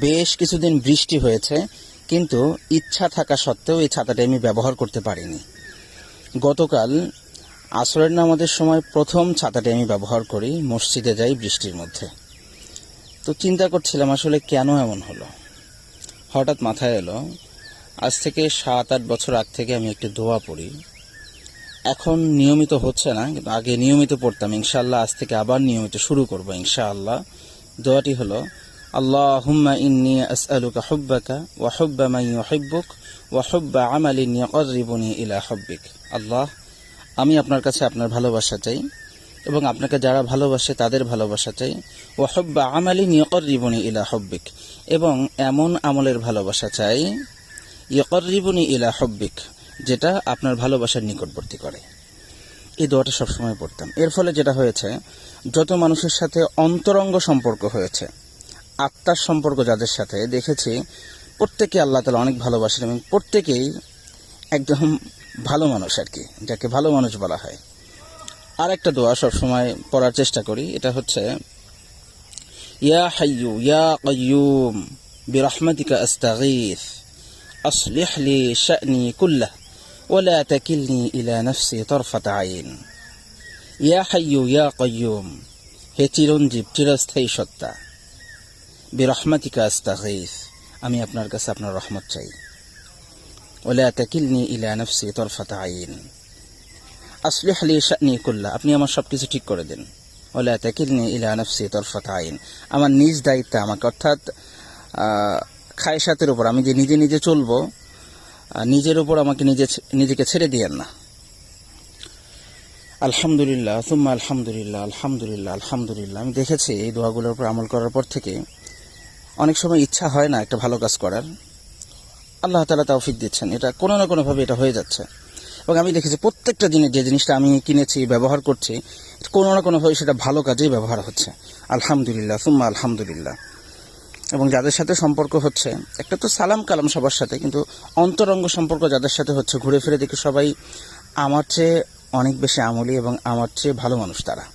বেশ কিছুদিন বৃষ্টি হয়েছে, কিন্তু ইচ্ছা থাকা সত্ত্বেও এই ছাতাটি আমি ব্যবহার করতে পারিনি। গতকাল আসরের নামাজের সময় প্রথম ছাতাটি আমি ব্যবহার করি, মসজিদে যাই বৃষ্টির মধ্যে। তো চিন্তা করছিলাম আসলে কেন এমন হলো। হঠাৎ মাথায় এলো, আজ থেকে 7-8 বছর আগ থেকে আমি একটি দোয়া পড়ি। এখন নিয়মিত হচ্ছে না, কিন্তু আগে নিয়মিত পড়তাম। ইনশাআল্লাহ আজ থেকে আবার নিয়মিত শুরু করব ইনশাআল্লাহ। দোয়াটি হলো, আল্লাহুম্মা ইন্নী আসআলুকা হুব্বাকা ওয়া হুব্বা মান ইউহিব্বুক ওয়া হুব্বা আমালিন ইয়াকররিবুনি ইলা হুব্বিক। আল্লাহ, আমি আপনার কাছে আপনার ভালোবাসা চাই এবং আপনাকে যারা ভালোবাসে তাদের ভালোবাসা চাই। ওয়া হুব্বা আমালিন ইয়াকররিবুনি ইলা হুব্বিক, এবং এমন আমলের ভালোবাসা চাই ইয়াকররিবুনি ইলা হুব্বিক, যেটা আপনার ভালোবাসার নিকটবর্তী করে। এই দোয়াটা সবসময় পড়তাম। এর ফলে যেটা হয়েছে, যত মানুষের সাথে অন্তরঙ্গ সম্পর্ক হয়েছে, আত্মার সম্পর্ক যাদের সাথে দেখেছি, প্রত্যেকে আল্লাহ তাআলা অনেক ভালোবাসেন এবং প্রত্যেকেই একদম ভালো মানুষ আর কি, যাকে ভালো মানুষ বলা হয়। আর একটা দোয়া সবসময় পড়ার চেষ্টা করি, এটা হচ্ছে, ইয়া হাইয়ু ইয়া কাইয়ুম বিরহমাতিকা আস্তাগীথ আসলিহ লি শা'নি কুল্লাহ ওয়ালা তাকিলনি ইলা নাফসি তরফাত আইন। ইয়া হাইয়ু ইয়া কাইয়ুম, হে চিরঞ্জীব চিরস্থায়ী সত্তা, বিরহমাতিকা আস্তাগীথ, আমি আপনার কাছে আপনার রহমত চাই। ওয়ালা তাকিলনি ইলা নাফসি তরফাত আইন, আসলিহ লি শা'নি কুল্লাহ, আপনি আমার সবকিছু ঠিক করে দিন। ওয়ালা তাকিলনি ইলা নাফসি তরফাত আইন, আমার নিজ দায়িত্বে আমাকে, অর্থাৎ খায়সাতের উপর, আমি যে নিজে নিজে চলবো, নিজের উপর আমাকে নিজেকে ছেড়ে দিয়েন না। আলহামদুলিল্লাহ সুম্মা আলহামদুলিল্লাহ আলহামদুলিল্লাহ আলহামদুলিল্লাহ। আমি দেখেছি এই দোয়াগুলোর উপর আমল করার পর থেকে অনেক সময় ইচ্ছা হয় না একটা ভালো কাজ করার, আল্লাহ তাআলা তৌফিক দিচ্ছেন, এটা কোনো না কোনোভাবে এটা হয়ে যাচ্ছে। এবং আমি দেখেছি প্রত্যেকটা জিনিস, যে জিনিসটা আমি কিনেছি ব্যবহার করছি, কোনো না কোনোভাবে সেটা ভালো কাজেই ব্যবহার হচ্ছে। আলহামদুলিল্লাহ সুম্মা আলহামদুলিল্লাহ। এবং যাদের সাথে সম্পর্ক হচ্ছে, একটা তো সালাম কালাম সবার সাথে, কিন্তু অন্তরঙ্গ সম্পর্ক যাদের সাথে হচ্ছে, ঘুরে ফিরে দেখি সবাই আমার চেয়ে অনেক বেশি আমলী এবং আমার চেয়ে ভালো মানুষ তারা।